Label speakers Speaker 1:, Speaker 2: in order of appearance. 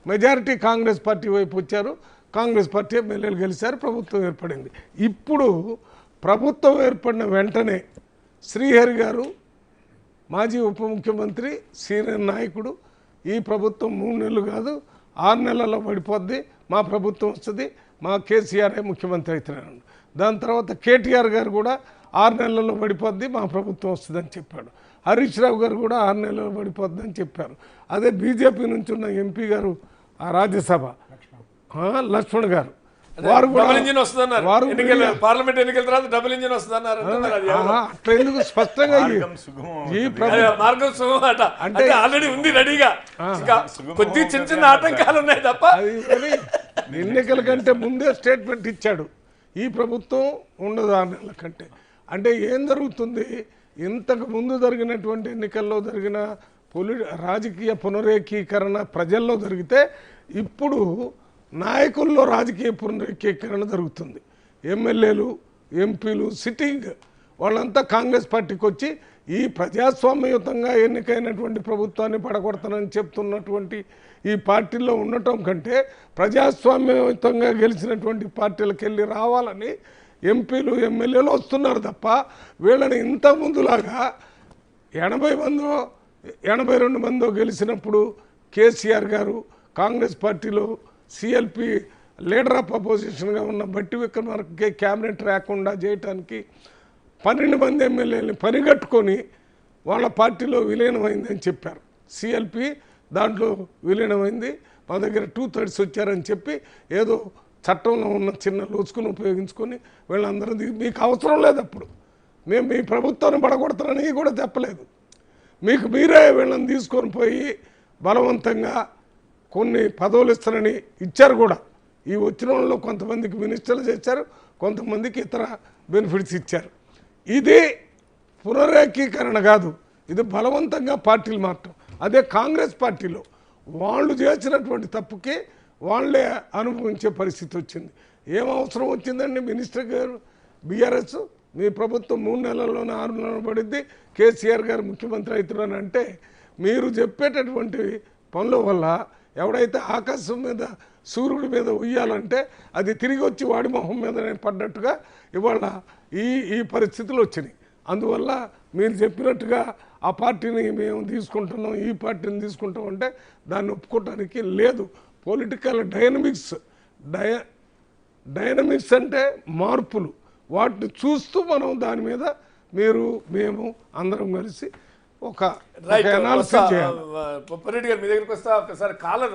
Speaker 1: Majority Congress party వైపు వచ్చారు. Congress party ఎమ్మెల్యేలు గెలిచారు. ప్రభుత్వం ఏర్పడింది. ఇప్పుడు ప్రభుత్వం ఏర్పడిన వెంటనే శ్రీహరి గారు మాజీ ఉప ముఖ్యమంత్రి సీనియర్ నాయకుడు ఈ ప్రభుత్వం 3 నెలలు కాదు 6 నెలల్లో పడిపోద్ది, మా ప్రభుత్వం వస్తుంది, మా కేసీఆర్ ముఖ్యమంత్రి అవుతున్నాడు. దాని తర్వాత కేటీఆర్ గారు కూడా 6 నెలల్లో పడిపోద్ది, మా ప్రభుత్వం వస్తుందని చెప్పాడు. హరీష్ రావు గారు కూడా 6 నెలల్లో పడిపోద్దని చెప్పారు. అదే బీజేపీ నుంచి ఉన్న ఎంపీ గారు ఆ రాజ్యసభ లక్ష్మణ్ గారు వారు
Speaker 2: పార్లమెంట్ ఎన్నికల తర్వాత డబుల్ ఇంజిన్ వస్తుందన్నారు.
Speaker 1: అట్లా ఎందుకు స్పష్టంగా
Speaker 2: మార్గం సుగమం అట అంటే ఆల్రెడీ ఉంది రెడీగా, కొద్ది చిన్న చిన్న ఆటంకాలు ఉన్నాయి తప్ప.
Speaker 1: ఎన్నికల కంటే ముందే స్టేట్మెంట్ ఇచ్చాడు, ఈ ప్రభుత్వం ఉండదు 6 నెలల కంటే. అంటే ఏం జరుగుతుంది, ఇంతకు ముందు జరిగినటువంటి ఎన్నికల్లో జరిగిన రాజకీయ పునరేకీకరణ ప్రజల్లో జరిగితే ఇప్పుడు నాయకుల్లో రాజకీయ పునరేకీకరణ జరుగుతుంది. ఎమ్మెల్యేలు ఎంపీలు సిట్టింగ్ వాళ్ళంతా కాంగ్రెస్ పార్టీకి వచ్చి ఈ ప్రజాస్వామ్యయుతంగా ఎన్నికైనటువంటి ప్రభుత్వాన్ని పడగొడతానని చెప్తున్నటువంటి ఈ పార్టీల్లో ఉండటం కంటే ప్రజాస్వామ్యయుతంగా గెలిచినటువంటి పార్టీలకు వెళ్ళి రావాలని ఎంపీలు ఎమ్మెల్యేలు వస్తున్నారు తప్ప వీళ్ళని ఇంతకుముందులాగా 80 మందో 82 మందో గెలిచినప్పుడు కేసీఆర్ గారు కాంగ్రెస్ పార్టీలో సిఎల్పి లీడర్ ఆఫ్ అపోజిషన్గా ఉన్న బట్టి విక్రమార్కకే క్యాబినెట్ రాకుండా చేయటానికి 12 మంది ఎమ్మెల్యేలని పనిగట్టుకొని వాళ్ళ పార్టీలో విలీనమైందని చెప్పారు. సిఎల్పి దాంట్లో విలీనమైంది, మా దగ్గర 2/3 వచ్చారని చెప్పి ఏదో చట్టంలో ఉన్న చిన్న లోచుకుని ఉపయోగించుకొని వీళ్ళందరూ మీకు అవసరం లేదు, అప్పుడు మేము మీ ప్రభుత్వాన్ని పడగొడతానని కూడా చెప్పలేదు. మీకు మీరే వీళ్ళని తీసుకొని పోయి బలవంతంగా కొన్ని పదవులు ఇస్తారని ఇచ్చారు కూడా. ఈ వచ్చిన వాళ్ళలో కొంతమందికి మినిస్టర్లు చేశారు, కొంతమందికి ఇతర బెనిఫిట్స్ ఇచ్చారు. ఇది పునరేకీకరణ కాదు, ఇది బలవంతంగా పార్టీలు మారటం. అదే కాంగ్రెస్ పార్టీలో వాళ్ళు చేసినటువంటి తప్పుకి వాళ్ళే అనుభవించే పరిస్థితి వచ్చింది. ఏం అవసరం వచ్చిందండి మినిస్టర్ గారు బీఆర్ఎస్ మీ ప్రభుత్వం 3 నెలల్లోనే 6 నెలలు పడింది, కేసీఆర్ గారు ముఖ్యమంత్రి అవుతున్నారని అంటే మీరు చెప్పేటటువంటి పనుల వల్ల ఎవడైతే ఆకాశం మీద సూర్యుడి మీద ఉయ్యాలంటే అది తిరిగి వచ్చి వాడి మొహం మీదనే పడ్డట్టుగా ఇవాళ ఈ పరిస్థితులు వచ్చినాయి. అందువల్ల మీరు చెప్పినట్టుగా ఆ పార్టీని మేము తీసుకుంటున్నాం, ఈ పార్టీని తీసుకుంటాం అంటే దాన్ని ఒప్పుకోవటానికి లేదు. పొలిటికల్ డైనమిక్స్ అంటే మార్పులు, వాటిని చూస్తూ మనం దాని మీద మేము అందరం కలిసి ఒక అనాలిసిస్ చేయాలి.
Speaker 2: పొప్పారెడ్డి గారు మీ దగ్గరికి వస్తా, ఒకసారి కాలర్